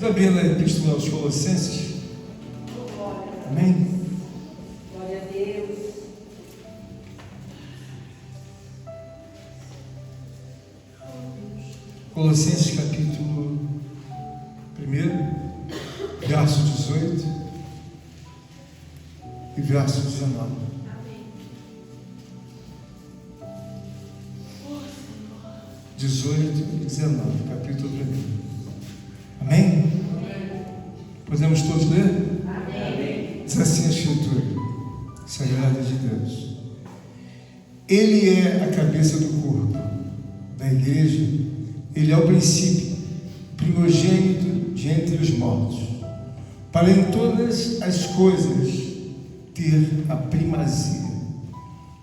Abrindo a Epístola aos Colossenses. Amém? Glória a Deus. Colossenses capítulo 1, verso 18 e verso 19. Amém. 18 e 19, capítulo 1. Amém? Podemos todos ler? Amém. Diz assim a Escritura Sagrada de Deus: Ele é a cabeça do corpo, da igreja. Ele é o princípio, primogênito de entre os mortos, para em todas as coisas ter a primazia,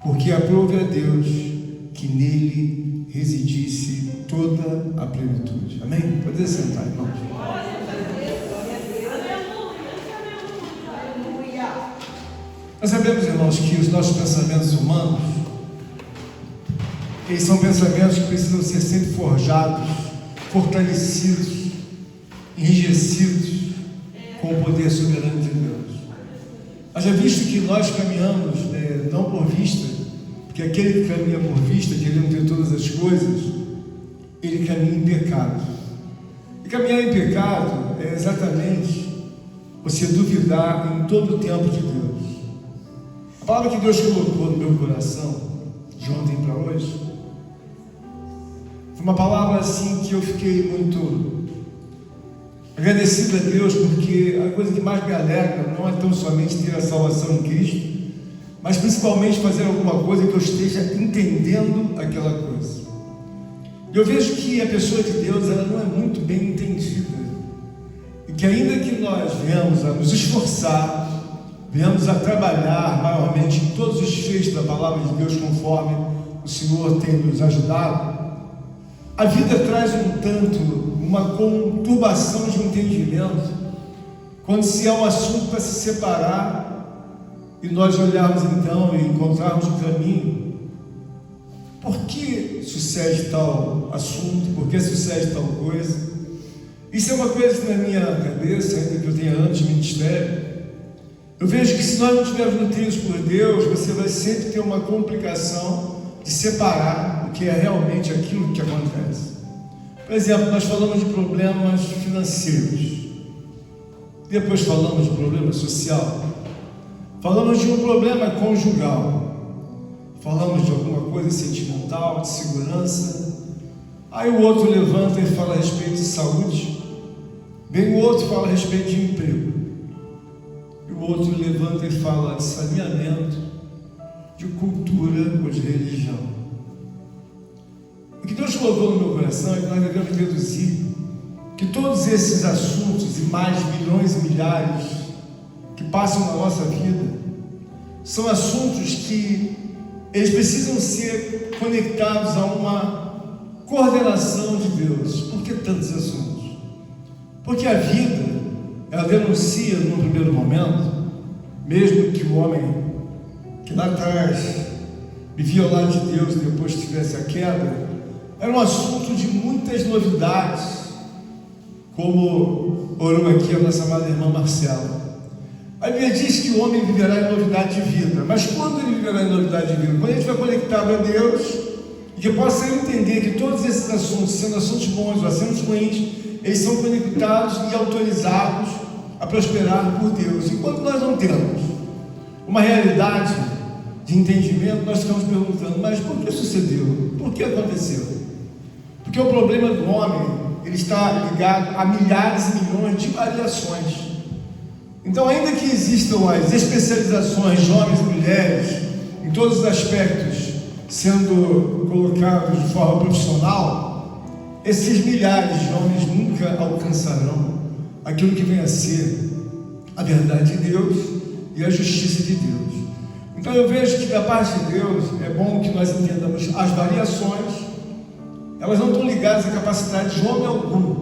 porque aprove a Deus que nele residisse toda a plenitude. Amém? Pode sentar, irmãos. Nós sabemos, irmãos, que os nossos pensamentos humanos, eles são pensamentos que precisam ser sempre forjados, fortalecidos, enrijecidos com o poder soberano de Deus. Haja visto que nós caminhamos, não por vista, porque aquele que caminha por vista, querendo ter todas as coisas, ele caminha em pecado. E caminhar em pecado é exatamente você duvidar em todo o tempo de Deus. A palavra que Deus colocou no meu coração, de ontem para hoje, foi uma palavra assim que eu fiquei muito agradecido a Deus, porque a coisa que mais me alegra não é tão somente ter a salvação em Cristo, mas principalmente fazer alguma coisa que eu esteja entendendo aquela coisa. E eu vejo que a pessoa de Deus, ela não é muito bem entendida, e que ainda que nós venhamos a nos esforçar, venhamos a trabalhar maiormente em todos os feitos da palavra de Deus, conforme o Senhor tem nos ajudado, a vida traz um tanto, uma conturbação de entendimento, quando se é um assunto para se separar, e nós olharmos então e encontrarmos o caminho. Por que sucede tal assunto? Por que sucede tal coisa? Isso é uma coisa que na minha cabeça, ainda que eu tenha anos de ministério, eu vejo que se nós não estivermos nutridos por Deus, você vai sempre ter uma complicação de separar o que é realmente aquilo que acontece. Por exemplo, nós falamos de problemas financeiros, depois falamos de problema social, falamos de um problema conjugal, falamos de alguma coisa sentimental, de segurança. Aí o outro levanta e fala a respeito de saúde, vem o outro e fala a respeito de emprego, e o outro levanta e fala de saneamento, de cultura ou de religião. O que Deus colocou no meu coração é que nós devemos deduzir que todos esses assuntos, e mais milhões e milhares que passam na nossa vida, são assuntos que eles precisam ser conectados a uma coordenação de Deus. Por que tantos assuntos? Porque a vida, ela denuncia num primeiro momento, mesmo que o homem que lá atrás vivia ao lado de Deus e depois tivesse a queda, era um assunto de muitas novidades, como orou aqui a nossa amada irmã Marcela. A Bíblia diz que o homem viverá em novidade de vida, mas quando ele viverá em novidade de vida? Quando a gente vai conectado a Deus, e que possa entender que todos esses assuntos, sendo assuntos bons ou assuntos ruins, eles são conectados e autorizados a prosperar por Deus. Enquanto nós não temos uma realidade de entendimento, nós ficamos perguntando: mas por que sucedeu? Por que aconteceu? Porque o problema do homem, ele está ligado a milhares e milhões de variações. Então, ainda que existam as especializações de homens e mulheres em todos os aspectos sendo colocados de forma profissional, esses milhares de homens nunca alcançarão aquilo que vem a ser a verdade de Deus e a justiça de Deus. Então eu vejo que da parte de Deus é bom que nós entendamos as variações, elas não estão ligadas à capacidade de homem algum.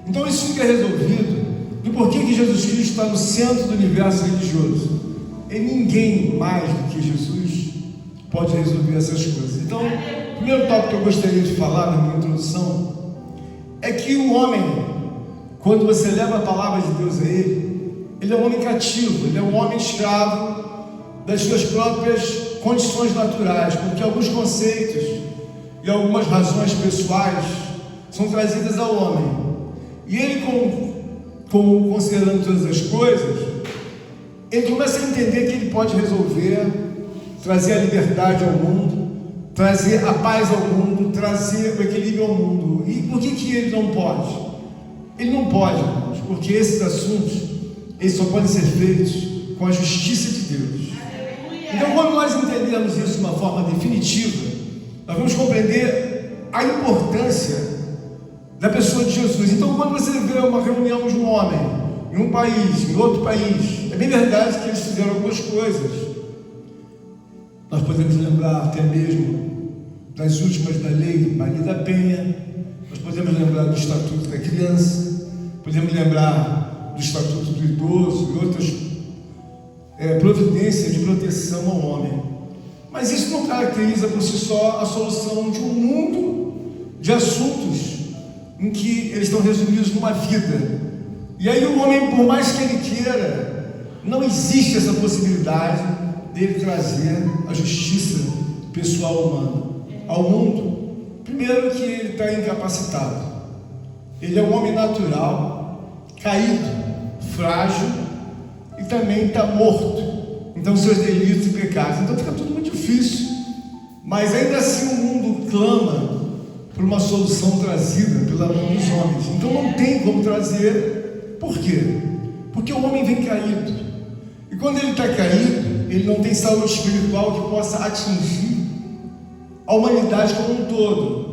Então isso fica resolvido do porquê que Jesus Cristo está no centro do universo religioso. E ninguém mais do que Jesus pode resolver essas coisas. Então, o primeiro tópico que eu gostaria de falar na minha introdução é que o homem, quando você leva a palavra de Deus a ele é um homem cativo, ele é um homem escravo das suas próprias condições naturais, porque alguns conceitos e algumas razões pessoais são trazidas ao homem. E ele, considerando todas as coisas, ele começa a entender que ele pode resolver, trazer a liberdade ao mundo, trazer a paz ao mundo, trazer o equilíbrio ao mundo. E por que ele não pode? Ele não pode, irmãos, porque esses assuntos, eles só podem ser feitos com a justiça de Deus. Então, quando nós entendemos isso de uma forma definitiva, nós vamos compreender a importância da pessoa de Jesus. Então, quando você vê uma reunião de um homem em um país, em outro país, é bem verdade que eles fizeram algumas coisas. Nós podemos lembrar até mesmo das últimas da lei Maria da Penha, nós podemos lembrar do Estatuto da Criança, podemos lembrar do Estatuto do Idoso e outras providências de proteção ao homem. Mas isso não caracteriza por si só a solução de um mundo de assuntos em que eles estão resumidos numa vida. E aí o homem, por mais que ele queira, não existe essa possibilidade dele trazer a justiça pessoal humana ao mundo. Primeiro que ele está incapacitado. Ele é um homem natural, caído, frágil e também está morto. Então seus delitos e pecados. Então fica tudo muito difícil. Mas ainda assim o mundo clama por uma solução trazida pela mão dos homens. Então não tem como trazer. Por quê? Porque o homem vem caído. E quando ele está caído, ele não tem saúde espiritual que possa atingir a humanidade como um todo.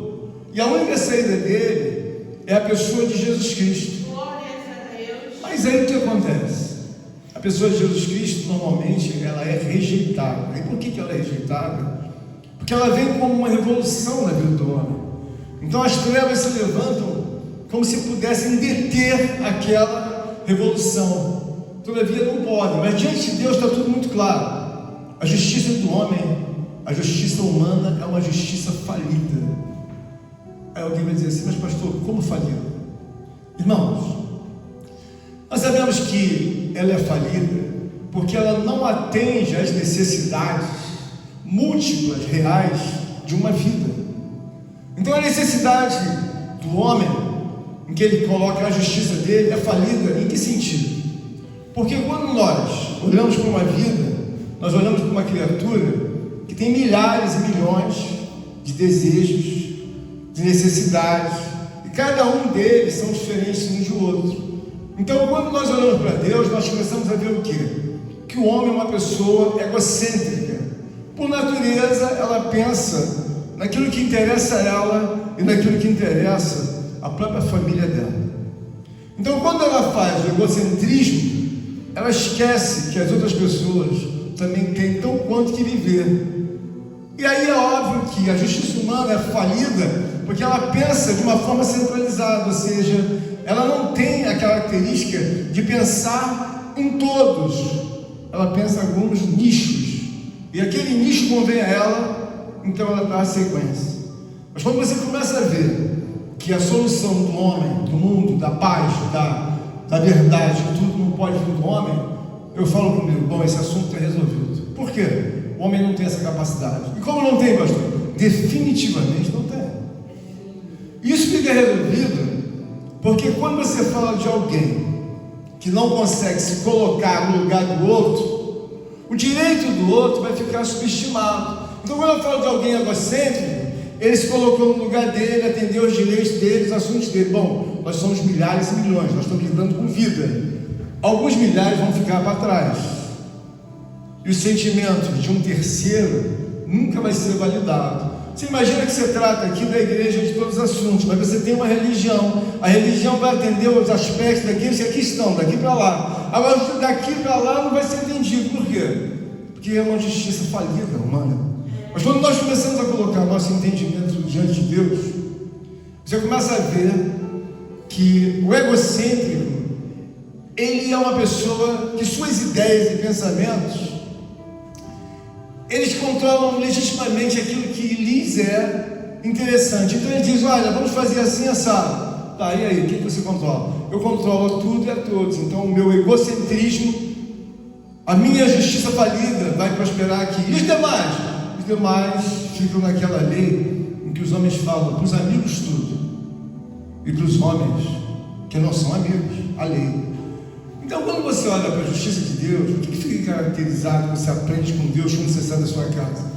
E a única saída dele é a pessoa de Jesus Cristo. Mas aí o que acontece? A pessoa de Jesus Cristo, normalmente, ela é rejeitada. E por que ela é rejeitada? Porque ela vem como uma revolução na vida do homem. Então as trevas se levantam como se pudessem deter aquela revolução. Todavia não podem, mas diante de Deus está tudo muito claro. A justiça do homem, a justiça humana é uma justiça falida. Aí alguém vai dizer assim, mas pastor, como falida? Irmãos, nós sabemos que ela é falida porque ela não atende às necessidades múltiplas, reais de uma vida. Então a necessidade do homem, em que ele coloca a justiça dele, é falida em que sentido? Porque quando nós olhamos para uma vida, nós olhamos para uma criatura que tem milhares e milhões de desejos, de necessidades, e cada um deles são diferentes uns do outro. Então quando nós olhamos para Deus, nós começamos a ver o quê? Que o homem é uma pessoa egocêntrica. Por natureza, ela pensa naquilo que interessa a ela e naquilo que interessa a própria família dela. Então quando ela faz o egocentrismo, ela esquece que as outras pessoas também têm tão quanto que viver. E aí é óbvio que a justiça humana é falida porque ela pensa de uma forma centralizada, ou seja, ela não tem a característica de pensar em todos. Ela pensa em alguns nichos, e aquele nicho convém a ela, então ela dá a sequência. Mas quando você começa a ver que a solução do homem, do mundo, da paz, da verdade, tudo não pode vir do homem, eu falo comigo, bom, esse assunto é resolvido. Por quê? O homem não tem essa capacidade. E como não tem, pastor? Definitivamente não tem. Isso fica resolvido porque quando você fala de alguém que não consegue se colocar no lugar do outro, o direito do outro vai ficar subestimado. Então quando eu falo de alguém egocêntrico, ele se colocou no lugar dele, atendeu os direitos dele, os assuntos dele. Bom, nós somos milhares e milhões, nós estamos lidando com vida. Alguns milhares vão ficar para trás. E o sentimento de um terceiro nunca vai ser validado. Você imagina que você trata aqui da igreja de todos os assuntos, mas você tem uma religião. A religião vai atender os aspectos daqueles que aqui estão, daqui para lá. Agora, daqui para lá não vai ser atendido. Por quê? Porque é uma justiça falida, humana. Mas quando nós começamos a colocar nosso entendimento diante de Deus, você começa a ver que o egocêntrico, ele é uma pessoa que suas ideias e pensamentos, eles controlam legitimamente aquilo que lhes é interessante. Então ele diz, olha, vamos fazer assim, assado. Tá, e aí, o que você controla? Eu controlo tudo e a todos. Então o meu egocentrismo, a minha justiça falida vai prosperar aqui. E os demais? Os demais ficam naquela lei em que os homens falam para os amigos tudo e para os homens que não são amigos, a lei. Então, quando você olha para a justiça de Deus, o que fica caracterizado que você aprende com Deus quando você sai da sua casa?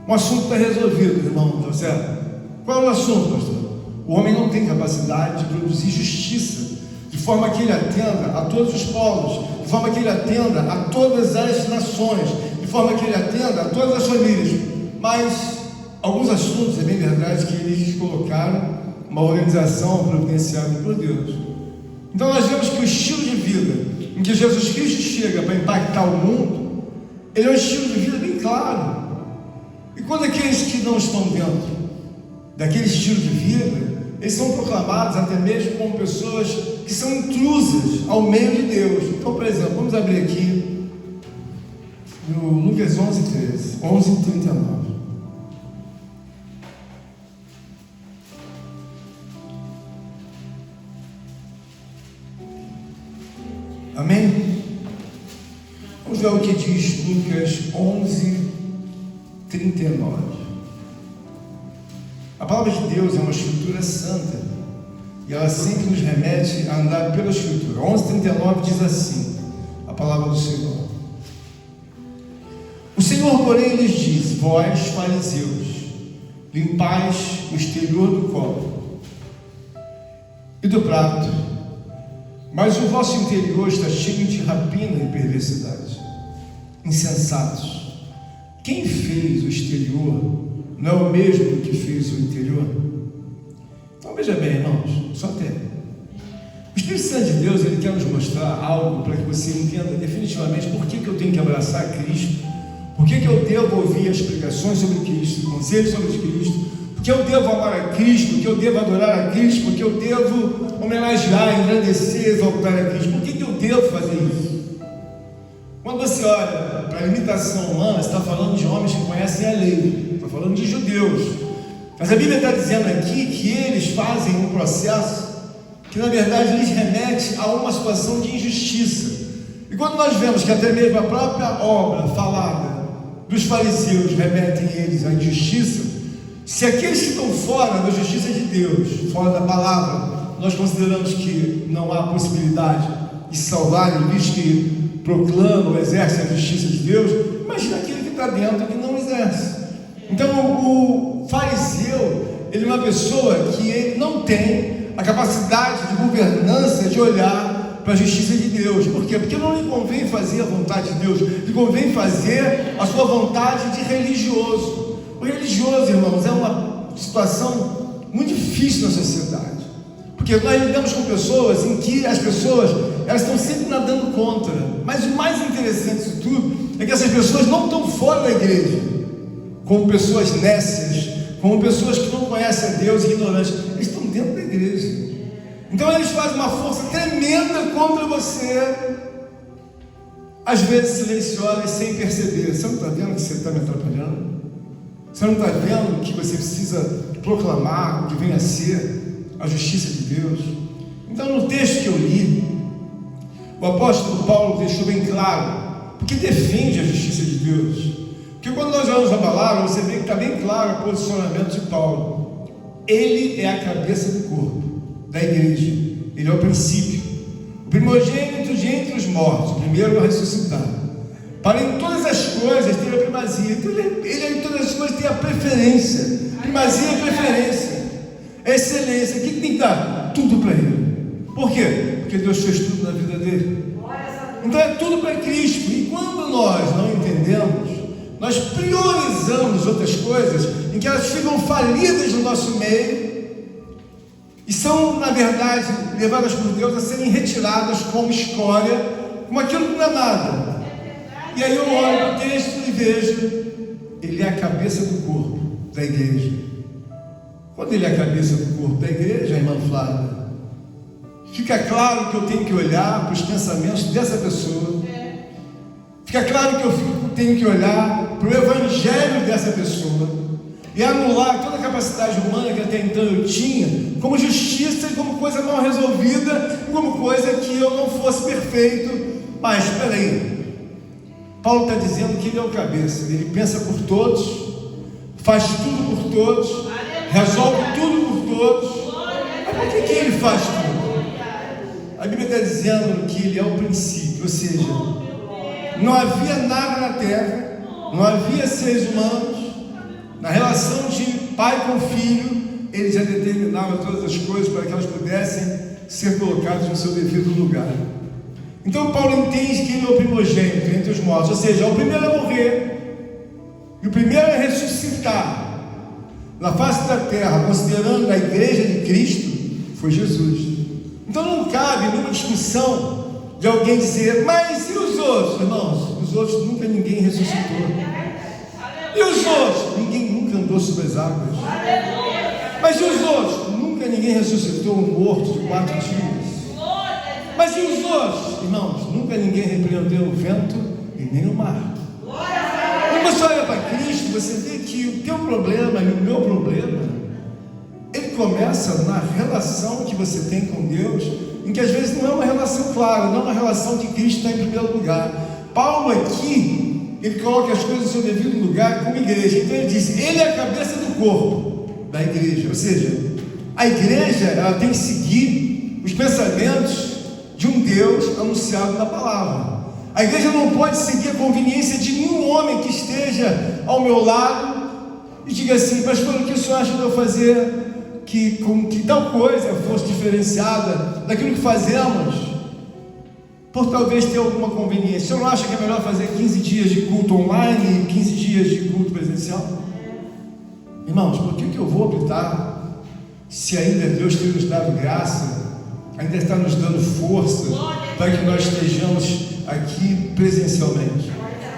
Um assunto está resolvido, irmão, tá certo? Qual é o assunto, pastor? O homem não tem capacidade de produzir justiça, de forma que ele atenda a todos os povos, de forma que ele atenda a todas as nações, de forma que ele atenda a todas as famílias. Mas alguns assuntos, é bem verdade, que eles colocaram uma organização providenciada por Deus. Então nós vemos que o estilo de vida em que Jesus Cristo chega para impactar o mundo, ele é um estilo de vida bem claro. E quando aqueles que não estão dentro daquele estilo de vida, eles são proclamados até mesmo como pessoas que são intrusas ao meio de Deus. Então, por exemplo, vamos abrir aqui no Lucas 11:13, 11:39. Amém? Vamos ver o que diz Lucas 11:39. A palavra de Deus é uma escritura santa e ela sempre nos remete a andar pela escritura. 11:39 diz assim, a palavra do Senhor: o Senhor, porém, lhes diz: vós, fariseus, limpais o exterior do copo e do prato, mas o vosso interior está cheio de rapina e perversidade. Insensatos, quem fez o exterior não é o mesmo que fez o interior? Então veja bem, irmãos, só tem. O Espírito Santo de Deus, ele quer nos mostrar algo para que você entenda definitivamente por que eu tenho que abraçar Cristo, por que eu devo ouvir as pregações sobre Cristo, conselhos sobre Cristo, porque eu devo amar a Cristo, porque eu devo adorar a Cristo, porque eu devo homenagear, engrandecer, exaltar a Cristo. Por que eu devo fazer isso? Quando você olha para a limitação humana, você está falando de homens que conhecem a lei, está falando de judeus. Mas a Bíblia está dizendo aqui que eles fazem um processo que na verdade lhes remete a uma situação de injustiça. E quando nós vemos que até mesmo a própria obra falada dos fariseus remetem eles à injustiça, se aqueles que estão fora da justiça de Deus, fora da palavra, nós consideramos que não há possibilidade de salvarem, visto que proclamam, exercem a justiça de Deus, imagina aquele que está dentro que não exerce. Então o fariseu, ele é uma pessoa que ele não tem a capacidade de governança, de olhar para a justiça de Deus. Por quê? Porque não lhe convém fazer a vontade de Deus, lhe convém fazer a sua vontade de religioso. O religioso, irmãos, é uma situação muito difícil na sociedade, porque nós lidamos com pessoas em que as pessoas, elas estão sempre nadando contra. Mas o mais interessante disso tudo é que essas pessoas não estão fora da igreja, como pessoas nécias, como pessoas que não conhecem a Deus, ignorantes. Eles estão dentro da igreja. Então eles fazem uma força tremenda contra você, às vezes silenciosa e sem perceber. Você não está vendo que você está me atrapalhando? Você não está vendo que você precisa proclamar o que vem a ser a justiça de Deus? Então, no texto que eu li, o apóstolo Paulo deixou bem claro, porque defende a justiça de Deus. Porque quando nós olhamos a palavra, você vê que está bem claro o posicionamento de Paulo. Ele é a cabeça do corpo, da igreja. Ele é o princípio, o primogênito de entre os mortos, o primeiro a ressuscitar, para em todas as coisas ter a primazia. Então ele em todas as coisas tem a preferência. Primazia é preferência, é excelência. O que tem que dar? Tudo para ele. Por quê? Porque Deus fez tudo na vida dele. Então é tudo para Cristo. E quando nós não entendemos, nós priorizamos outras coisas em que elas ficam falidas no nosso meio e são, na verdade, levadas por Deus a serem retiradas como escória, como aquilo que não é nada. E aí eu olho para o texto e vejo, ele é a cabeça do corpo da igreja. Quando ele é a cabeça do corpo da igreja, irmã Flávia, fica claro que eu tenho que olhar para os pensamentos dessa pessoa. Fica claro que eu tenho que olhar para o evangelho dessa pessoa. e anular toda a capacidade humana que até então eu tinha, como justiça e como coisa mal resolvida, e como coisa que eu não fosse perfeito. Mas espera aí, Paulo está dizendo que ele é o cabeça, ele pensa por todos, faz tudo por todos, resolve tudo por todos. Mas por que ele faz tudo? A Bíblia está dizendo que ele é o princípio, ou seja, não havia nada na terra, não havia seres humanos, na relação de pai com filho, ele já determinava todas as coisas para que elas pudessem ser colocadas no seu devido lugar. Então Paulo entende que ele é o primogênito entre os mortos, ou seja, o primeiro a morrer e o primeiro a ressuscitar na face da terra, considerando a igreja de Cristo, foi Jesus. Então não cabe nenhuma discussão de alguém dizer, mas e os outros? Irmãos, os outros nunca ninguém ressuscitou. E os outros? Ninguém nunca andou sobre as águas. Mas e os outros? Nunca ninguém ressuscitou um morto de 4 dias. Mas e os outros? Irmãos, nunca ninguém repreendeu o vento e nem o mar. Quando você olha para Cristo, você vê que o teu problema e o meu problema, ele começa na relação que você tem com Deus, em que às vezes não é uma relação clara, não é uma relação que Cristo está em primeiro lugar. Paulo aqui, ele coloca as coisas no seu devido lugar como igreja. Então ele diz, ele é a cabeça do corpo da igreja, ou seja, a igreja ela tem que seguir os pensamentos de um Deus anunciado na palavra. A igreja não pode seguir a conveniência de nenhum homem que esteja ao meu lado e diga assim, pastor, o que o senhor acha de eu fazer que tal coisa fosse diferenciada daquilo que fazemos, por talvez ter alguma conveniência? O senhor não acha que é melhor fazer 15 dias de culto online e 15 dias de culto presencial? Irmãos, por que eu vou optar, se ainda Deus tem nos dado graça, ainda está nos dando força para que nós estejamos aqui presencialmente?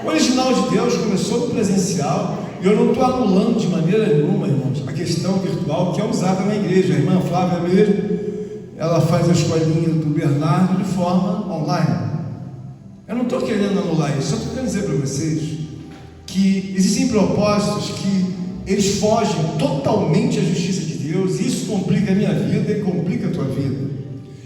O original de Deus começou no presencial, e eu não estou anulando de maneira nenhuma, irmãos, a questão virtual que é usada na igreja. A irmã Flávia mesmo, ela faz a escolinha do Bernardo de forma online. Eu não estou querendo anular isso, só estou querendo dizer para vocês que existem propósitos que eles fogem totalmente à justiça de Deus, e isso complica a minha vida e complica a tua vida.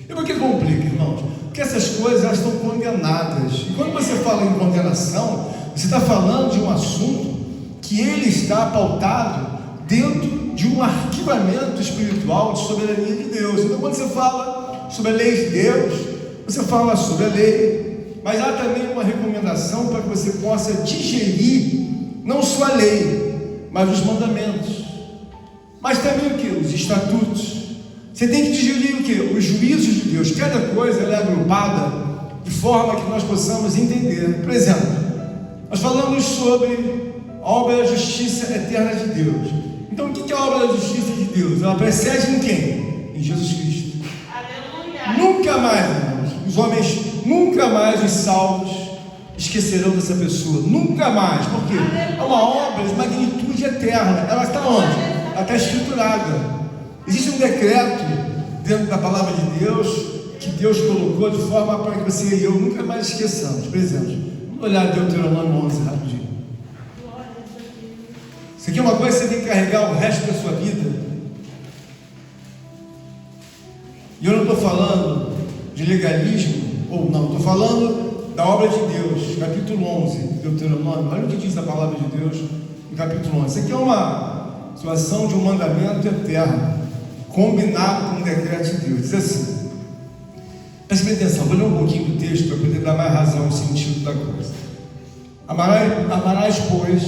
E por que complica, irmãos? Porque essas coisas elas estão condenadas, e quando você fala em condenação, você está falando de um assunto que ele está pautado dentro de um arquivamento espiritual de soberania de Deus. Então quando você fala sobre a lei de Deus, você fala sobre a lei, mas há também uma recomendação para que você possa digerir não só a lei, mas os mandamentos, mas também o que? Os estatutos. Você tem que digerir o que? Os juízos de Deus. Cada coisa ela é agrupada de forma que nós possamos entender. Por exemplo, nós falamos sobre a obra da justiça eterna de Deus. Então o que é a obra da justiça de Deus? Ela precede em quem? Em Jesus Cristo. Aleluia. Nunca mais, irmãos, os homens, nunca mais os salvos esquecerão dessa pessoa. Nunca mais. Por quê? É uma obra de magnitude eterna. Ela está onde? Ela está escriturada. Existe um decreto dentro da palavra de Deus que Deus colocou de forma para que você e eu nunca mais esqueçamos. Por exemplo, vamos olhar Deuteronômio 11 rapidinho. Isso aqui é uma coisa que você tem que carregar o resto da sua vida. E eu não estou falando de legalismo, ou não, estou falando da obra de Deus, capítulo 11 de Deuteronômio. Olha o que diz a palavra de Deus no capítulo 11. Isso aqui é uma situação de um mandamento eterno, combinado com um decreto de Deus. Diz assim, preste atenção, vou ler um pouquinho do texto para poder dar mais razão ao sentido da coisa. Amarás, pois,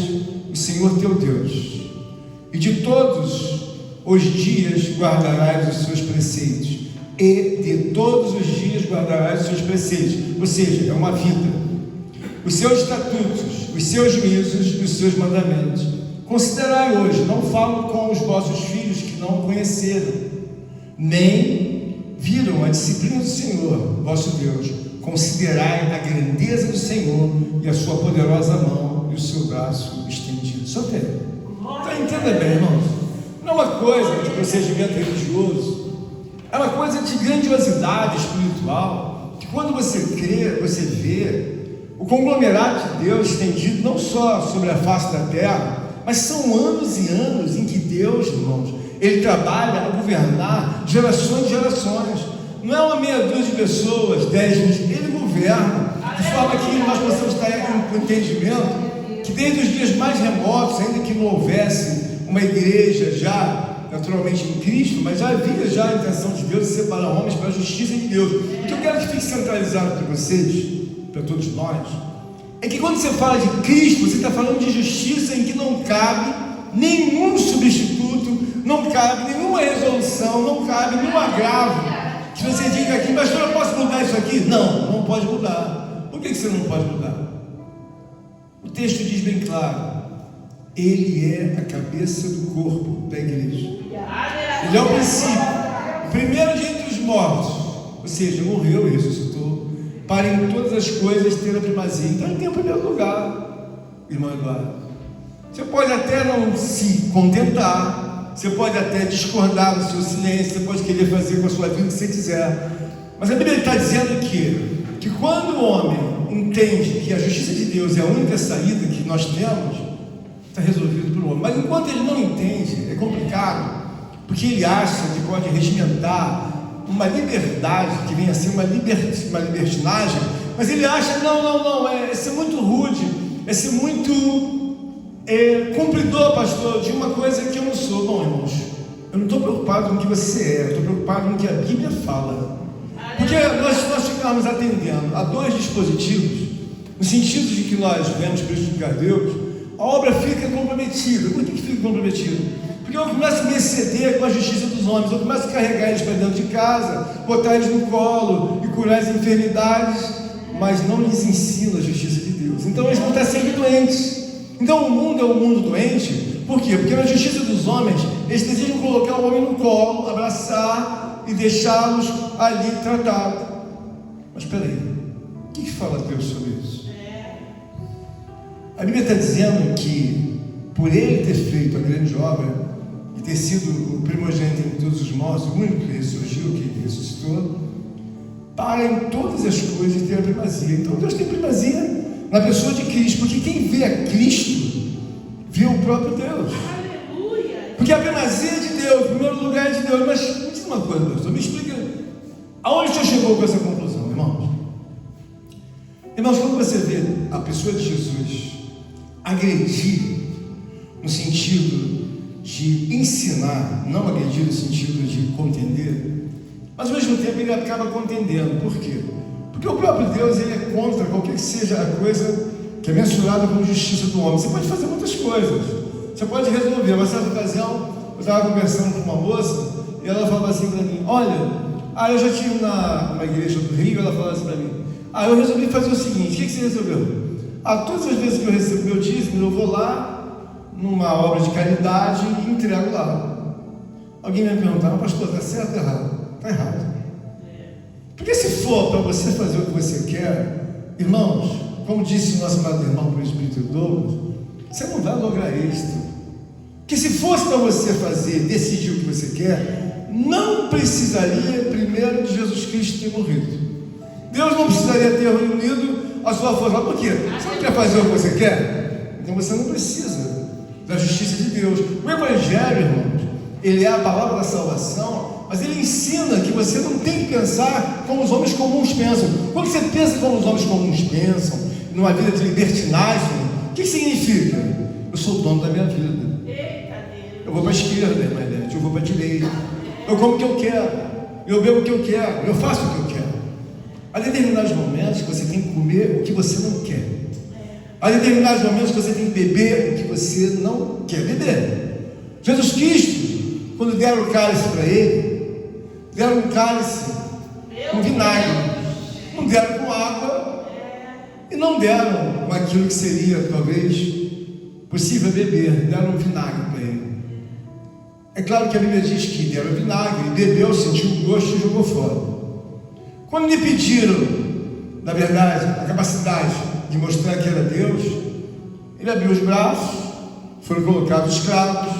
o Senhor teu Deus, e de todos os dias guardarás os seus preceitos, e de todos os dias guardarás os seus preceitos, ou seja, é uma vida, os seus estatutos, os seus juízos e os seus mandamentos. Considerai hoje, não falo com os vossos filhos que não conheceram, nem viram a disciplina do Senhor, vosso Deus. Considerai a grandeza do Senhor e a sua poderosa mão e o seu braço estendido. Só tem. Então entenda bem, irmãos. Não é uma coisa de procedimento religioso, é uma coisa de grandiosidade espiritual, que quando você crê, você vê o conglomerado de Deus estendido não só sobre a face da terra, Mas são anos e anos em que Deus, irmãos, Ele trabalha a governar gerações e gerações. Não é uma meia dúzia de pessoas, 10, 20, Ele governa, de forma que nós possamos estar com entendimento que desde os dias mais remotos, ainda que não houvesse uma igreja já naturalmente em Cristo, mas já havia já a intenção de Deus de separar homens para a justiça de Deus. O que eu quero que fique centralizado para vocês, para todos nós, é que quando você fala de Cristo, você está falando de justiça em que não cabe nenhum substituto, não cabe nenhuma resolução, não cabe nenhum agravo, que você diga aqui, mas eu posso mudar isso aqui? Não, não pode mudar. Por que você não pode mudar? O texto diz bem claro, Ele é a cabeça do corpo da igreja. Ele é o princípio, o primeiro de entre os mortos, ou seja, morreu e ressuscitou, para em todas as coisas ter a primazia. Então ele tem o primeiro lugar, irmão Eduardo. Você pode até não se contentar, você pode até discordar do seu silêncio, você pode querer fazer com a sua vida o que você quiser, mas a Bíblia está dizendo que quando o homem entende que a justiça de Deus é a única saída que nós temos, está resolvido para o homem. Mas enquanto ele não entende, é complicado, porque ele acha que pode regimentar uma liberdade que vem a ser uma libertinagem, mas ele acha, não, é ser muito rude, é ser muito cumpridor, pastor, de uma coisa que eu não sou. Bom, irmãos, eu não estou preocupado com o que você é, eu estou preocupado com o que a Bíblia fala, porque nós ficamos atendendo a dois dispositivos, no sentido de que nós vemos prejudicar Deus, a obra fica comprometida. Por que fica comprometida? Porque eu começo a me exceder com a justiça dos homens, eu começo a carregar eles para dentro de casa, botar eles no colo e curar as enfermidades, mas não lhes ensino a justiça de Deus. Então eles vão estar sempre doentes. Então o mundo é um mundo doente. Por quê? Porque na justiça dos homens eles desejam colocar o homem no colo, abraçar e deixá-los ali tratados. Mas espera aí, o que fala Deus sobre isso? A Bíblia está dizendo que por Ele ter feito a grande obra e ter sido o primogênito em todos os mortos, o único que ressurgiu, que ressuscitou, para em todas as coisas ter a primazia. Então Deus tem primazia na pessoa de Cristo, porque quem vê a Cristo vê o próprio Deus. Aleluia. Porque a primazia é de Deus, o primeiro lugar é de Deus. Mas me diz uma coisa, pastor, me explica aonde o senhor chegou com essa conclusão, irmãos? Irmãos, quando você vê a pessoa de Jesus agredir no sentido de ensinar, não agredir no sentido de contender, mas ao mesmo tempo ele acaba contendendo. Por quê? Porque o próprio Deus, ele é contra qualquer que seja a coisa que é mensurada como justiça do homem. Você pode fazer muitas coisas, você pode resolver. Uma certa ocasião eu estava conversando com uma moça e ela falava assim para mim, olha, eu já estive numa igreja do Rio, ela falava assim para mim, eu resolvi fazer o seguinte, o que você resolveu? Todas as vezes que eu recebo meu dízimo, eu vou lá numa obra de caridade e entrego lá. Alguém me perguntar, pastor, está certo ou errado? Está errado. Porque se for para você fazer o que você quer, irmãos, como disse o nosso amado irmão presbítero Douglas, você não vai lograr êxito. Que se fosse para você fazer, decidir o que você quer, não precisaria primeiro de Jesus Cristo ter morrido. Deus não precisaria ter reunido a sua força. Por quê? Você não quer fazer o que você quer? Então você não precisa da justiça de Deus. O Evangelho, irmãos, ele é a palavra da salvação, mas ele ensina que você não tem que pensar como os homens comuns pensam. Quando você pensa como os homens comuns pensam, numa vida de libertinagem, o que significa? Eu sou o dono da minha vida. Eu vou para a esquerda, irmã Elete, eu vou para a direita. Eu como o que eu quero, eu bebo o que eu quero, eu faço o que eu quero. Há determinados momentos que você tem que comer o que você não quer. Há determinados momentos que você tem que beber o que você não quer beber. Jesus Cristo, quando deram o cálice para ele, deram um cálice com vinagre, não deram com água e não deram com aquilo que seria talvez possível beber, deram um vinagre para ele. É claro que a Bíblia diz que deram vinagre, bebeu, sentiu o gosto e jogou fora. Quando lhe pediram, na verdade, a capacidade de mostrar que era Deus, ele abriu os braços, foram colocados escravos,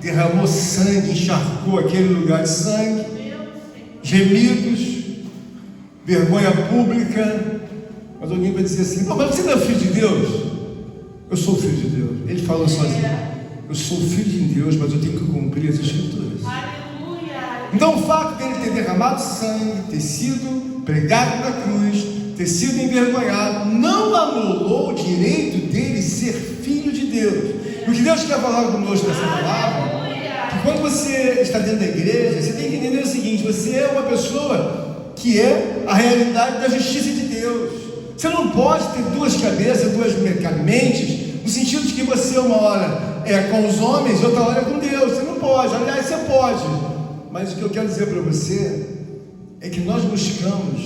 derramou sangue, encharcou aquele lugar de sangue, gemidos, vergonha pública. Mas alguém vai dizer assim, mas você não é filho de Deus? Eu sou filho de Deus. Ele falou sozinho. eu sou filho de Deus, mas eu tenho que cumprir as Escrituras. Aleluia. Então o fato dele ter derramado sangue, ter sido pregado na cruz, ter sido envergonhado, não anulou o direito dele ser filho de Deus. E o que Deus quer falar conosco nessa palavra, que quando você está dentro da igreja, você tem que entender o seguinte: você é uma pessoa que é a realidade da justiça de Deus. Você não pode ter duas cabeças, duas mentes, no sentido de que você uma hora é com os homens e outra hora é com Deus. Você não pode, aliás, você pode. Mas o que eu quero dizer para você é que nós buscamos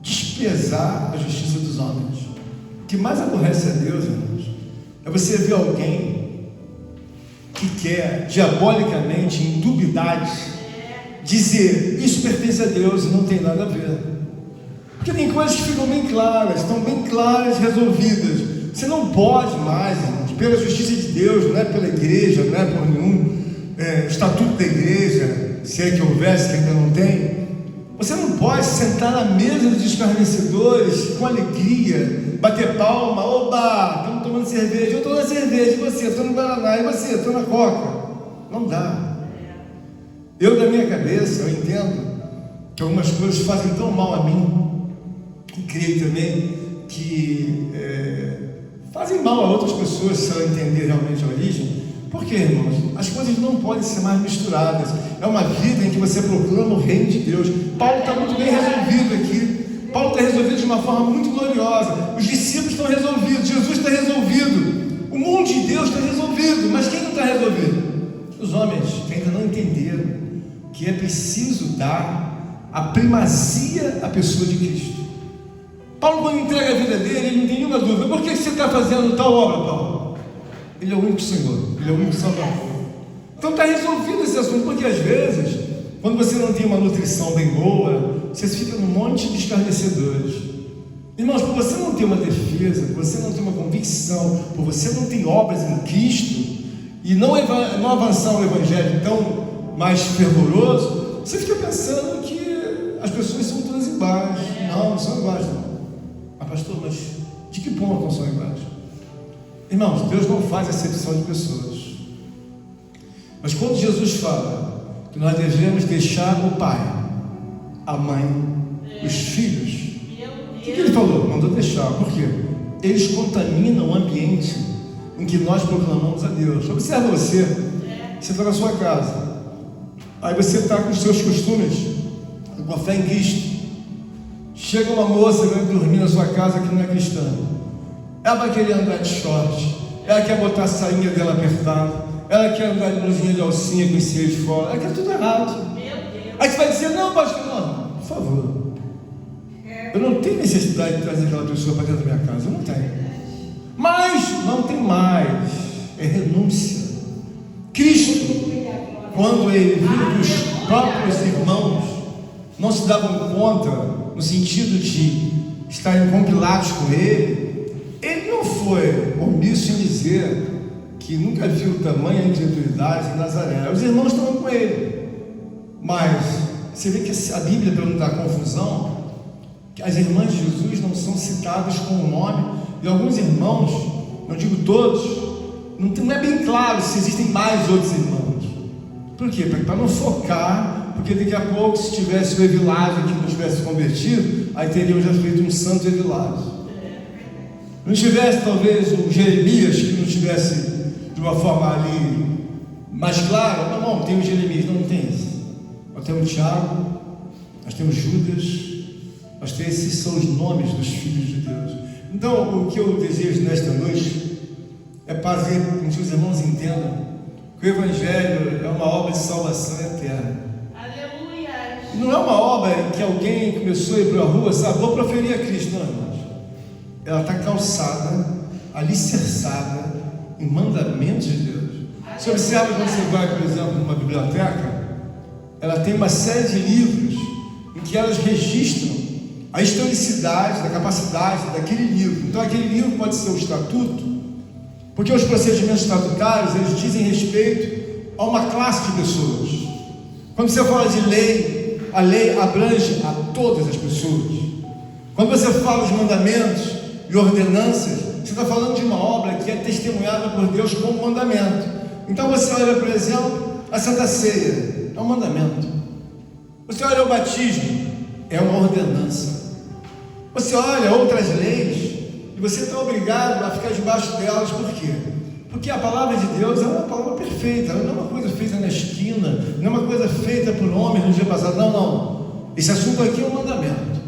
desprezar a justiça dos homens. O que mais aborrece a Deus, irmãos, é você ver alguém que quer diabolicamente, em dubiedades, dizer isso pertence a Deus e não tem nada a ver. Porque tem coisas que ficam bem claras, estão bem claras, resolvidas. Você não pode mais, irmãos, pela justiça de Deus, não é pela igreja, não é por nenhum estatuto da igreja, se é que houvesse, que ainda não tem. Você não pode sentar na mesa dos escarnecedores com alegria, bater palma, oba, estamos tomando cerveja, eu estou na cerveja, e você, estou no Guaraná, e você, estou na Coca. Não dá. Eu, da minha cabeça, eu entendo que algumas coisas fazem tão mal a mim, e creio também que fazem mal a outras pessoas, se ela entender realmente a origem. Por quê, irmãos? As coisas não podem ser mais misturadas. É uma vida em que você proclama o reino de Deus. Paulo está muito bem resolvido aqui. Paulo está resolvido de uma forma muito gloriosa. Os discípulos estão resolvidos. Jesus está resolvido. O mundo de Deus está resolvido. Mas quem não está resolvido? Os homens que ainda não entenderam que é preciso dar a primazia à pessoa de Cristo. Paulo, quando entrega a vida dele, ele não tem nenhuma dúvida. Por que você está fazendo tal obra, Paulo? Ele é o único Senhor, Ele é o único Salvador. Então está resolvido esse assunto, porque às vezes, quando você não tem uma nutrição bem boa, você fica num monte de escarnecedores. Irmãos, por você não ter uma defesa, por você não ter uma convicção, por você não ter obras em Cristo, e não avançar no Evangelho tão mais fervoroso, você fica pensando que as pessoas são todas iguais. Não são iguais, não. Mas pastor, mas de que ponto não são iguais? Irmãos, Deus não faz acepção de pessoas. Mas quando Jesus fala que nós devemos deixar o pai, a mãe, os filhos, o que ele falou? Mandou deixar. Por quê? Eles contaminam o ambiente em que nós proclamamos a Deus. Observa você está na sua casa, aí você está com os seus costumes, com a fé em Cristo. Chega uma moça que vai dormir na sua casa que não é cristã. Ela vai querer andar de short, ela quer botar a sainha dela apertada, ela quer andar de blusinha de alcinha com esse de fora, ela quer tudo errado. Aí você vai dizer: não, pastor, não, por favor, eu não tenho necessidade de trazer aquela pessoa para dentro da minha casa, eu não tenho. Mas não tem mais, é renúncia. Cristo, quando ele viu que os próprios irmãos não se davam conta, no sentido de estarem compilados com ele não foi omisso em dizer que nunca viu tamanha incredulidade em Nazaré. Os irmãos estavam com ele, mas você vê que a Bíblia, para não dar confusão, que as irmãs de Jesus não são citadas com o nome, e alguns irmãos, não digo todos, não é bem claro se existem mais outros irmãos. Por quê? Para não focar, porque daqui a pouco, se tivesse o Evilásio que não tivesse convertido, aí teriam já feito um santo Evilásio. Não tivesse talvez um Jeremias que não tivesse de uma forma ali mais clara. Não, tem o Jeremias, não tem esse. Nós temos Tiago, nós temos Judas, nós temos, esses são os nomes dos filhos de Deus. Então, o que eu desejo nesta noite é fazer com que os irmãos entendam que o Evangelho é uma obra de salvação eterna. Aleluia. E não é uma obra que alguém começou a ir para a rua, sabe, vou proferir a Cristo, não, irmãos. Ela está calçada, alicerçada em mandamentos de Deus. Você observa quando você vai, por exemplo, numa biblioteca, ela tem uma série de livros em que elas registram a historicidade, da capacidade daquele livro. Então aquele livro pode ser o estatuto, porque os procedimentos estatutários, eles dizem respeito a uma classe de pessoas. Quando você fala de lei, a lei abrange a todas as pessoas. Quando você fala de mandamentos e ordenanças, você está falando de uma obra que é testemunhada por Deus como mandamento. Então você olha, por exemplo, a Santa Ceia, é um mandamento. Você olha o batismo, é uma ordenança. Você olha outras leis e você está obrigado a ficar debaixo delas. Por quê? Porque a palavra de Deus é uma palavra perfeita, ela não é uma coisa feita na esquina, não é uma coisa feita por homens no dia passado, não. Esse assunto aqui é um mandamento.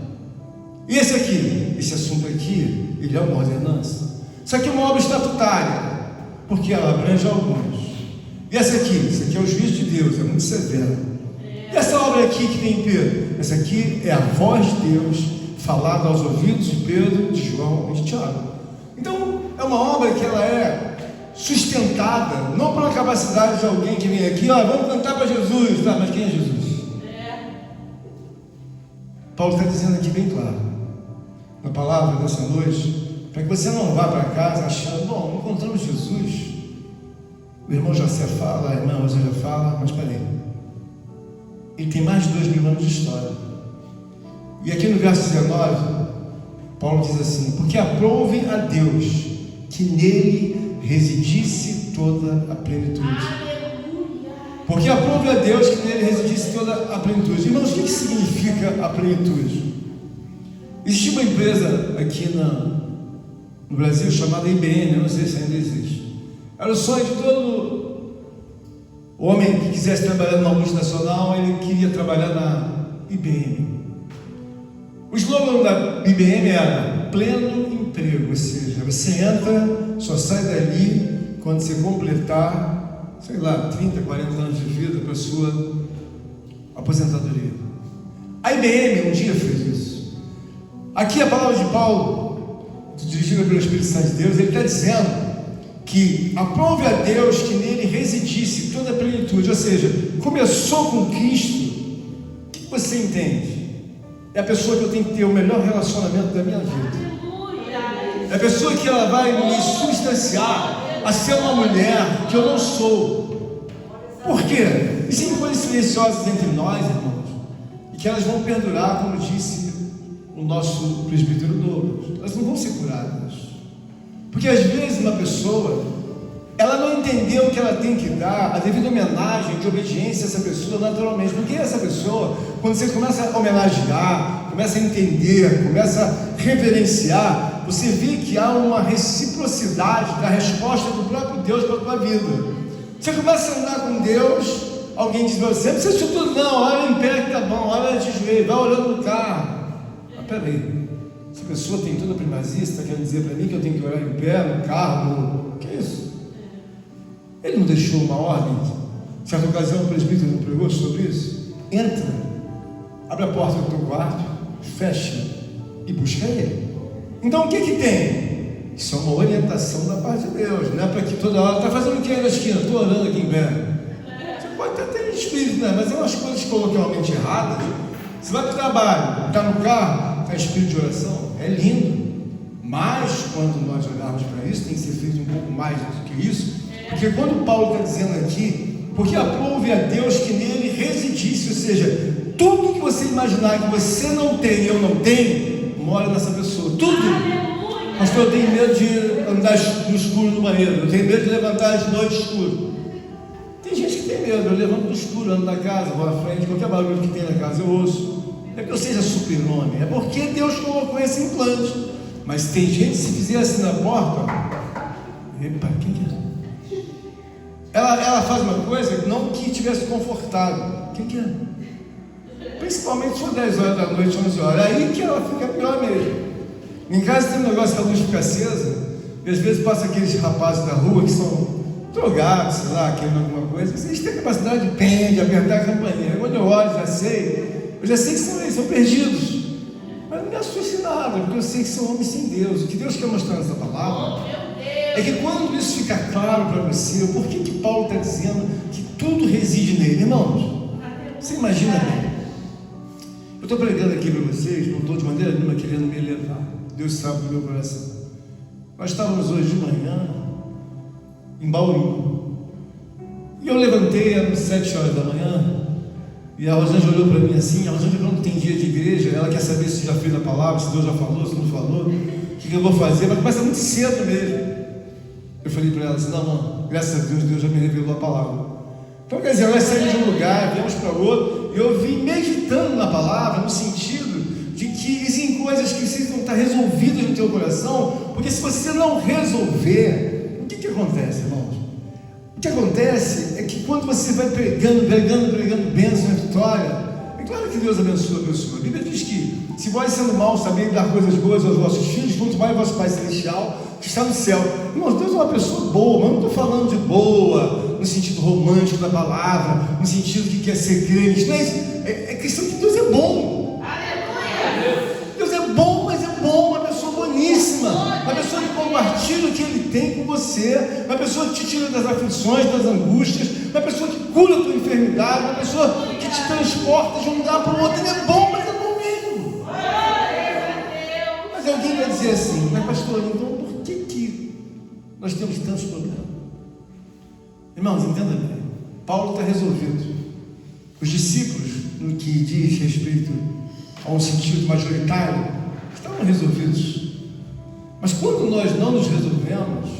E esse assunto aqui, ele é uma ordenança. Isso aqui é uma obra estatutária, porque ela abrange alguns. E essa aqui é o juízo de Deus, é muito severo. E essa obra aqui que tem Pedro, essa aqui é a voz de Deus falada aos ouvidos de Pedro, de João e de Tiago. Então, é uma obra que ela é sustentada, não pela capacidade de alguém que vem aqui, vamos cantar para Jesus, tá? Mas quem é Jesus? Paulo está dizendo aqui bem claro, na palavra dessa noite, para que você não vá para casa achando, bom, encontramos Jesus, o irmão José fala, a irmã Rosângela fala, mas peraí, ele tem mais de 2000 anos de história. E aqui no verso 19, Paulo diz assim: porque aprove a Deus que nele residisse toda a plenitude. Porque aprove a Deus que nele residisse toda a plenitude. Irmãos, o que significa a plenitude? Existe uma empresa aqui no Brasil chamada IBM, eu não sei se ainda existe. Era o sonho de todo homem que quisesse trabalhar numa multinacional, ele queria trabalhar na IBM. O slogan da IBM era pleno emprego, ou seja, você entra, só sai dali quando você completar, sei lá, 30, 40 anos de vida para a sua aposentadoria. A IBM um dia fez isso. Aqui a palavra de Paulo, dirigida pelo Espírito Santo de Deus, ele está dizendo que aprove a Deus que nele residisse toda a plenitude, ou seja, começou com Cristo. O que você entende? É a pessoa que eu tenho que ter o melhor relacionamento da minha vida. É a pessoa que ela vai me substanciar a ser uma mulher que eu não sou. Por quê? Existem coisas silenciosas entre nós, irmãos, e que elas vão perdurar, como disse o nosso presbítero Douglas. Elas não vão ser curadas. Porque às vezes uma pessoa, ela não entendeu que ela tem que dar a devida homenagem de obediência a essa pessoa naturalmente. Porque essa pessoa, quando você começa a homenagear, começa a entender, começa a reverenciar, você vê que há uma reciprocidade da resposta do próprio Deus para a tua vida. Você começa a andar com Deus, alguém diz para você: não precisa de tudo não, olha em pé que tá bom, olha de joelho, vai olhando no carro. Mas peraí, essa pessoa tem toda a primazia, você está querendo dizer para mim que eu tenho que orar em pé, no carro, o que é isso? Ele não deixou uma ordem? Certa ocasião o presbítero não pregou sobre isso? Entra, abre a porta do teu quarto, fecha e busca ele. Então o que tem? Isso é uma orientação da parte de Deus, não é para que toda hora está fazendo o que aí na esquina? Estou orando aqui em pé. Você pode até ter espírito, né? Mas é umas coisas coloquialmente erradas. Você vai para o trabalho, está no carro, está em espírito de oração, é lindo. Mas quando nós olharmos para isso, tem que ser feito um pouco mais do que isso. Porque quando Paulo está dizendo aqui, porque aprove a Deus que nele residisse, ou seja, tudo que você imaginar que você não tem e eu não tenho, mora nessa pessoa, tudo. Pastor, eu tenho medo de andar no escuro no banheiro, eu tenho medo de levantar de noite escuro. Tem gente que tem medo, eu levanto no escuro, ando na casa, vou à frente, qualquer barulho que tem na casa eu ouço. Não é que eu seja super-homem, é porque Deus colocou esse implante. Mas tem gente, se fizer assim na porta, epa, quem que é? Ela faz uma coisa não que tivesse confortável. Quem que é? Principalmente se for 10 horas da noite, 11 horas. Aí que ela fica pior mesmo. Em casa tem um negócio que a luz fica acesa, e às vezes passa aqueles rapazes da rua que são drogados, sei lá, querendo alguma coisa. Eles têm a capacidade de apertar a campainha. Quando eu olho, eu já sei que são eles, são perdidos. Mas não me assuste nada, porque eu sei que são homens sem Deus. O que Deus quer mostrar nessa palavra é que quando isso fica claro para você, por que Paulo está dizendo que tudo reside nele? Irmãos, você imagina bem. Eu estou pregando aqui para vocês, não estou de maneira nenhuma querendo me elevar. Deus sabe do meu coração. Nós estávamos hoje de manhã em Bauru. E eu levantei, eram 7 horas da manhã, e a Rosângela olhou para mim assim. A Rosângela não tem dia de igreja, ela quer saber se já fez a palavra, se Deus já falou, se não falou. que eu vou fazer, mas começa muito cedo mesmo. Eu falei para ela assim, não, graças a Deus, Deus já me revelou a palavra. Então, quer dizer, nós saímos de um lugar, viemos para outro, e eu vim meditando na palavra, no sentido de que existem coisas que precisam estar resolvidas no teu coração, porque se você não resolver, o que acontece, irmãos? O que acontece é que quando você vai pregando bênção e vitória, é claro que Deus abençoa a pessoa. A Bíblia diz que se vós sendo mal sabeis dar coisas boas aos vossos filhos, quanto mais vosso Pai Celestial que está no céu. Irmãos, Deus é uma pessoa boa, mas não estou falando de boa no sentido romântico da palavra, no sentido que quer ser crente. Não é isso. É questão que Deus é bom. Aleluia! Deus é bom, mas é bom, uma pessoa boníssima, uma pessoa que compartilha o que Ele tem com você, uma pessoa que te tira das aflições, das angústias, uma pessoa que cura a tua enfermidade, uma pessoa que te transporta de um lugar para o outro. Ele é bom, mas é bom mesmo. Mas alguém vai dizer assim, mas pastor, então por que nós temos tantos problemas? Irmãos, entenda bem, Paulo está resolvido. Os discípulos, no que diz respeito a um sentido majoritário, estavam resolvidos. Mas quando nós não nos resolvemos,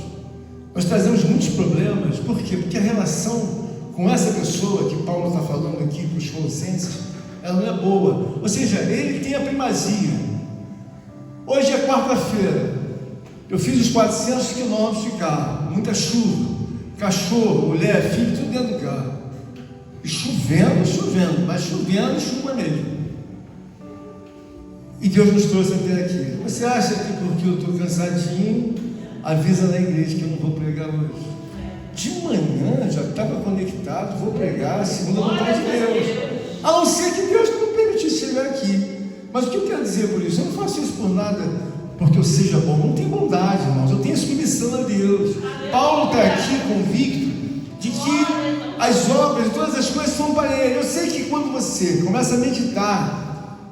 nós trazemos muitos problemas. Por quê? Porque a relação com essa pessoa que Paulo está falando aqui para os Colossenses, ela não é boa. Ou seja, ele tem a primazia. Hoje é quarta-feira, eu fiz os 400 quilômetros de carro, muita chuva, cachorro, mulher, filho, tudo dentro do carro. E chovendo, mas chovendo, chuva mesmo. E Deus nos trouxe até aqui. Você acha que porque eu estou cansadinho, avisa na igreja que eu não vou pregar hoje? De manhã já estava conectado, vou pregar segundo a vontade de Deus. A não ser que Deus não me permitisse chegar aqui. Mas o que eu quero dizer por isso? Eu não faço isso por nada porque eu seja bom. Não tem bondade, irmãos. Eu tenho submissão a Deus. Paulo está aqui convicto de que as obras, todas as coisas são para Ele. Eu sei que quando você começa a meditar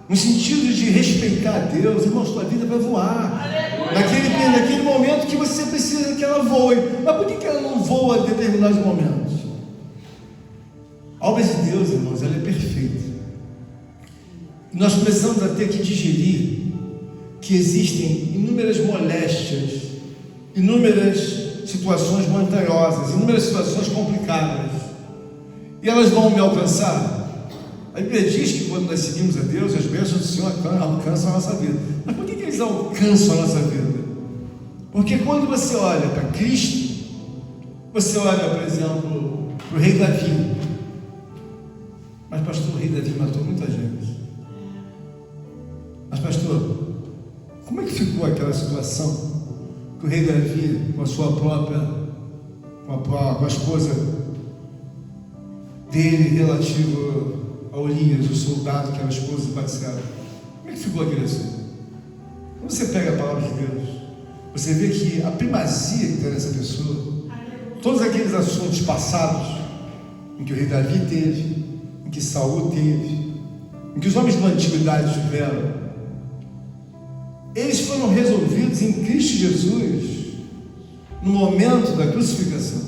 no sentido de respeitar a Deus, irmão, sua vida vai voar. Naquele momento que você precisa que ela voe. Mas por que ela não voa em determinados momentos? A obra de Deus, irmãos, ela é perfeita. Nós precisamos até que digerir que existem inúmeras moléstias, inúmeras situações montanhosas, inúmeras situações complicadas. E elas vão me alcançar. A Bíblia diz que quando nós seguimos a Deus, as bênçãos do Senhor alcançam a nossa vida. Mas por que eles alcançam a nossa vida? Porque quando você olha para Cristo, você olha, por exemplo, para o rei Davi. Mas pastor, o rei Davi matou muita gente. Mas pastor, como é que ficou aquela situação que o rei Davi, com a sua própria, com a esposa dele, relativo a Urias, o soldado que era a esposa de Batseba? Como é que ficou aquele assunto? Quando você pega a palavra de Deus, você vê que a primazia que tem nessa pessoa, todos aqueles assuntos passados, em que o rei Davi teve, em que Saul teve, em que os homens da antiguidade tiveram, eles foram resolvidos em Cristo Jesus, no momento da crucificação.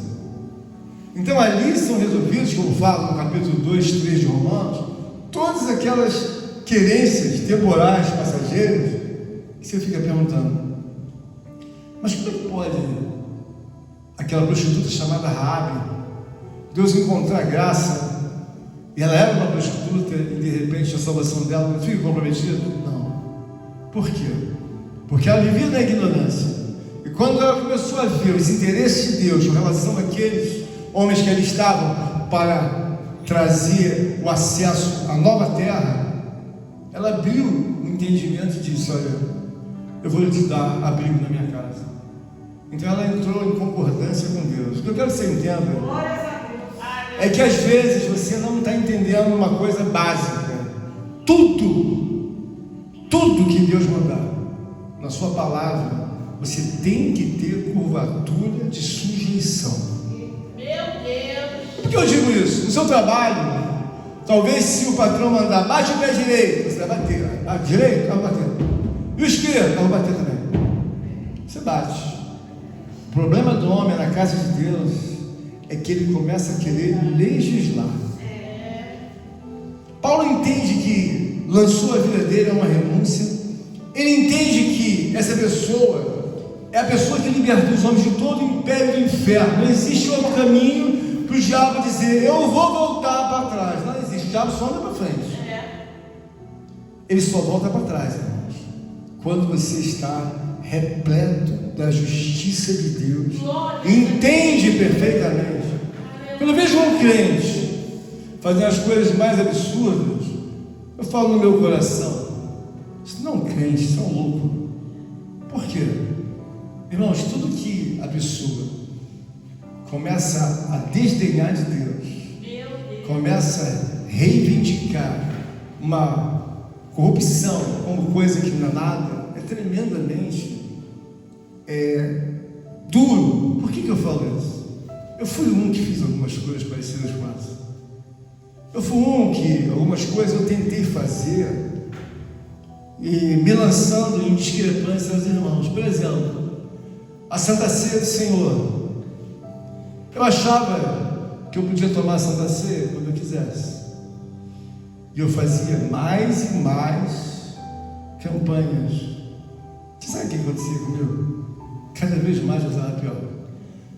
Então ali são resolvidos, como fala no capítulo 2, 3 de Romanos, todas aquelas querências temporais, passageiras, que você fica perguntando, mas como é que pode aquela prostituta chamada Raabe, Deus encontrar graça, e ela era uma prostituta, e de repente a salvação dela não fica comprometida? Não. Por quê? Porque ela vivia na ignorância, e quando ela começou a ver os interesses de Deus com relação àqueles homens que ali estavam para trazer o acesso à nova terra, ela abriu o entendimento e disse, olha, eu vou lhe dar abrigo na minha casa. Então ela entrou em concordância com Deus. O que eu quero que você entenda é que às vezes você não está entendendo uma coisa básica. Tudo que Deus mandar na sua palavra, você tem que ter curvatura de sujeição. Por que eu digo isso? No seu trabalho, talvez se o patrão mandar bate o pé direito, você vai bater. A direito, vai bater. E o esquerdo, vai bater também. Você bate. O problema do homem na casa de Deus é que ele começa a querer legislar. Paulo entende que lançou a vida dele a uma renúncia. Ele entende que que essa pessoa é a pessoa que libertou os homens de todo o império do inferno. Não existe outro caminho para o diabo dizer, eu vou voltar para trás. Não existe, o diabo só anda para frente. Ele só volta para trás, irmãos, quando você está repleto da justiça de Deus, entende perfeitamente. Quando eu vejo um crente fazendo as coisas mais absurdas, eu falo no meu coração, isso não é um crente, isso é um louco. Por quê? Irmãos, tudo que a pessoa começa a desdenhar de Deus, começa a reivindicar uma corrupção como coisa que não é nada, é tremendamente duro. Por que eu falo isso? Eu fui um que fiz algumas coisas parecidas com essa. Eu fui um que algumas coisas eu tentei fazer e me lançando em discrepância aos irmãos. Por exemplo, a Santa Ceia do Senhor. Eu achava que eu podia tomar a Santa Ceia quando eu quisesse. E eu fazia mais e mais campanhas. Você sabe o que acontecia comigo? Cada vez mais eu estava pior.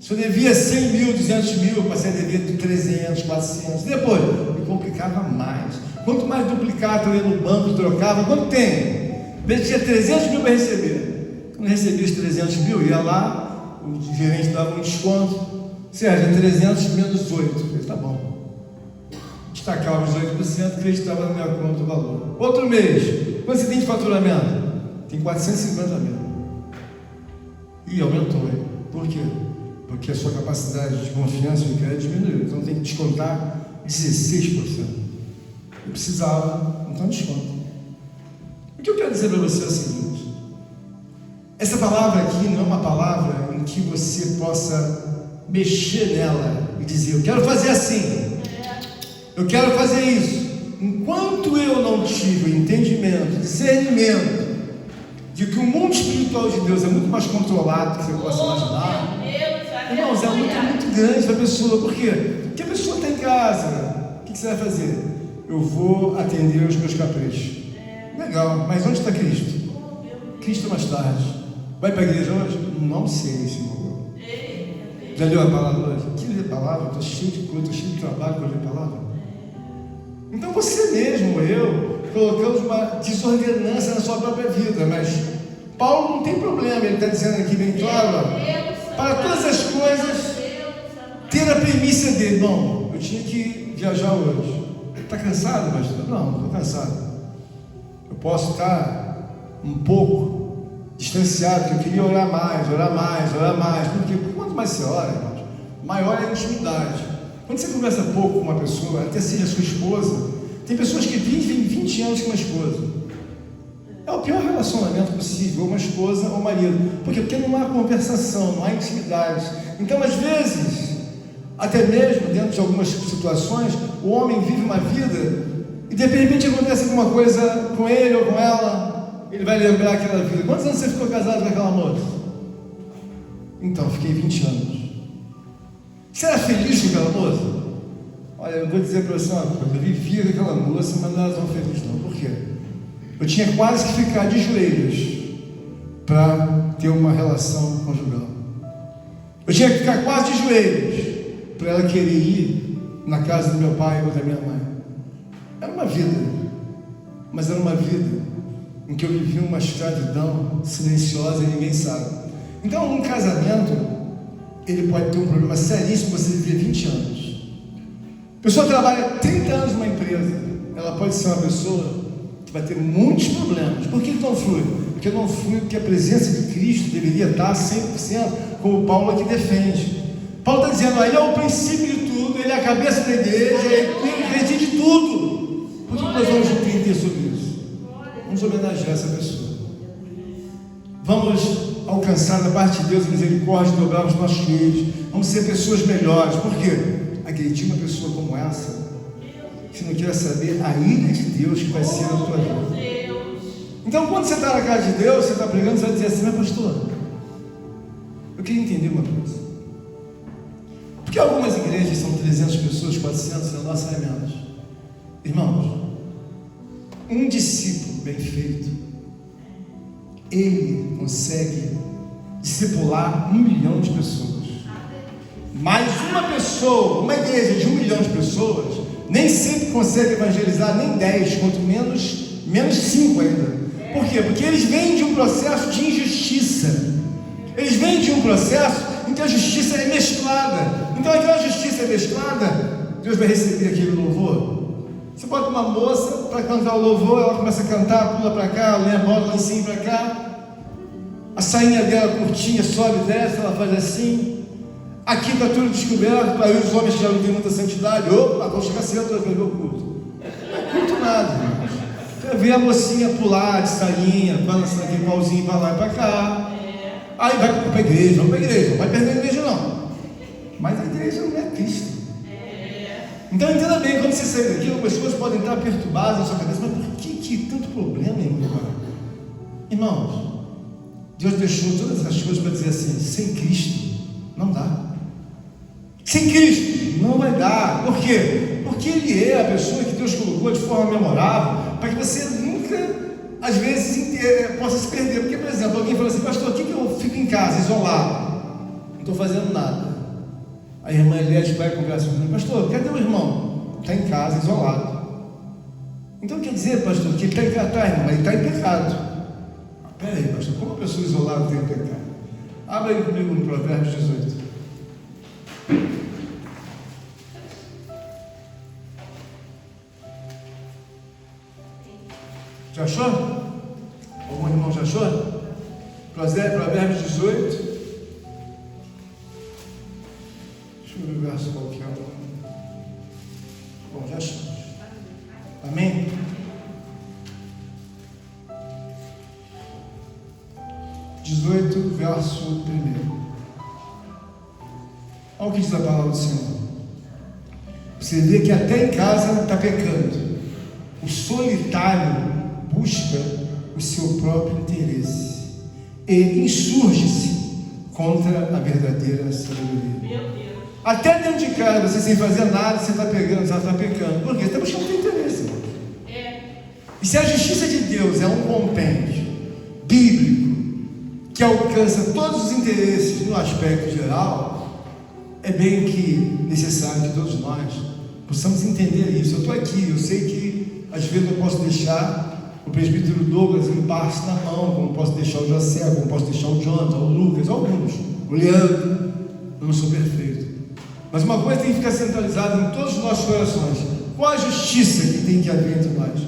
Se eu devia 100 mil, 200 mil, eu passei a dever 300, 400. Depois, me complicava mais. Quanto mais duplicado eu ia no banco, trocava. Quanto tem? Eu tinha 300 mil para receber. Quando eu recebia os 300 mil, ia lá, o gerente dava um desconto. Sérgio, 300 menos 8. Eu falei, tá bom. Destacava os 8%, acreditava na minha conta o valor. Outro mês, quando você tem de faturamento? Tem 450 mil. E aumentou. Por quê? Porque a sua capacidade de confiança e crédito diminuiu. Então tem que descontar 16%. Eu precisava, então desconto. O que eu quero dizer para você é o seguinte: essa palavra aqui não é uma palavra em que você possa mexer nela e dizer, eu quero fazer assim, eu quero fazer isso. Enquanto eu não tive o entendimento, discernimento de que o mundo espiritual de Deus é muito mais controlado do que você possa imaginar, irmãos, é muito grande para a pessoa. Por quê? Porque a pessoa está em casa, o que você vai fazer? Eu vou atender os meus caprichos. Legal, mas onde está Cristo? Cristo mais tarde. Vai para a igreja hoje? Não sei, Senhor. Já leu a palavra hoje? Que ler a palavra? Estou cheio de coisa, estou cheio de trabalho para ler a palavra. Então você mesmo, eu, colocamos uma desordenância na sua própria vida, mas Paulo não tem problema, ele está dizendo aqui bem claro, para todas as coisas, ter a premissa dele. Bom, eu tinha que viajar hoje. Está cansado, pastor? Não, estou cansado. Eu posso estar um pouco distanciado, porque eu queria orar mais. Porque quanto mais você ora, irmãos, maior é a intimidade. Quando você conversa pouco com uma pessoa, até seja sua esposa, tem pessoas que vivem 20 anos com uma esposa. É o pior relacionamento possível, uma esposa ou marido. Por quê? Porque não há conversação, não há intimidade. Então, às vezes, até mesmo dentro de algumas situações, o homem vive uma vida e de repente acontece alguma coisa com ele ou com ela, ele vai lembrar aquela vida. Quantos anos você ficou casado com aquela moça? Então, fiquei 20 anos. Você era feliz com aquela moça? Olha, eu vou dizer para você uma coisa, eu vivia com aquela moça, mas não era tão feliz não. Por quê? Eu tinha quase que ficar de joelhos para ter uma relação conjugal. Eu tinha que ficar quase de joelhos para ela querer ir na casa do meu pai ou da minha mãe. Era uma vida, mas era uma vida em que eu vivia uma escravidão silenciosa e ninguém sabe. Então, um casamento, ele pode ter um problema seríssimo você viver 20 anos. A pessoa trabalha 30 anos numa empresa, ela pode ser uma pessoa que vai ter muitos problemas. Por que não flui? Porque não flui porque a presença de Cristo deveria estar 100%, como Paulo aqui defende. Paulo está dizendo, ele é o princípio de tudo, ele é a cabeça da igreja, ele reside de tudo. Por que nós vamos entender sobre isso? Vamos homenagear essa pessoa. Vamos alcançar da parte de Deus a misericórdia, dobrar os nossos joelhos. Vamos ser pessoas melhores. Por quê? Agredir uma pessoa como essa, que não quer saber a ira de Deus que vai ser na tua vida. Então, quando você está na casa de Deus, você está pregando, você vai dizer assim, mas pastor, eu queria entender uma coisa. Por que algumas igrejas são 300 pessoas, 400, e a nossa é menos? Irmãos, um discípulo bem feito, Ele consegue discipular 1 milhão de pessoas. Mas uma pessoa, uma igreja de 1 milhão de pessoas, nem sempre consegue evangelizar nem 10, quanto menos 5 ainda. Por quê? Porque eles vêm de um processo de injustiça. Eles vêm de um processo em que a justiça é mesclada. Então aquela justiça é mesclada, Deus vai receber aquele louvor. Você bota uma moça para cantar o louvor, ela começa a cantar, pula para cá, lê a bola lá em cima para cá. A sainha dela curtinha, sobe e desce, ela faz assim. Aqui está tudo descoberto, aí os homens já não têm muita santidade. Opa, vou chegar cedo para ver o culto. Não é culto nada, irmãos. Quer ver a mocinha pular de sainha, balançando aquele pauzinho para lá e para cá. Aí vai para a igreja, vamos para a igreja, não vai perder a igreja não. Mas a igreja não é Cristo. Então entenda bem, quando você sair daqui, algumas pessoas podem estar perturbadas na sua cabeça, mas por que tanto problema, irmão? Irmãos, Deus deixou todas essas coisas para dizer assim: sem Cristo não dá. Sem Cristo não vai dar. Por quê? Porque Ele é a pessoa que Deus colocou de forma memorável, para que você nunca, às vezes, possa se perder. Porque, por exemplo, alguém fala assim: pastor, por que eu fico em casa, isolado? Não estou fazendo nada. A irmã Eliette vai conversar comigo: pastor, cadê o irmão? Está em casa, isolado. Então quer dizer, pastor, que ele está em casa, irmão, ele está em pecado. Espera aí, pastor, como a pessoa isolada tem pecado? Abra aí comigo no Provérbios 18. Já achou? Algum irmão já achou? Provérbios 18. Deixa eu ver o verso qual que é. Bom, já achamos. Amém? Verso 1. Olha o que diz a palavra do Senhor. Você vê que até em casa está pecando. O solitário busca o seu próprio interesse e insurge-se contra a verdadeira sabedoria. Meu Deus. Até dentro de casa, você sem fazer nada, você está pegando, você está pecando. Por quê? Você está buscando o seu interesse. E se a justiça de Deus é um compêndio bíblico que alcança todos os interesses no aspecto geral, é bem que necessário que todos nós possamos entender isso. Eu estou aqui, eu sei que às vezes eu posso deixar o presbítero Douglas em parte na mão, como posso deixar o José, como posso deixar o Jonathan, o Lucas, alguns, o Leandro. Eu não sou perfeito, mas uma coisa tem que ficar centralizada em todos os nossos corações: qual a justiça que tem que haver entre nós?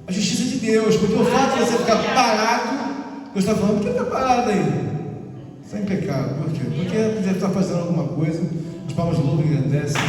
A justiça de Deus. Porque o fato de você ficar parado, Deus está falando: por que está parado aí? Está em pecado. Por quê? Porque deve estar fazendo alguma coisa. Os palmas louvam e agradecem.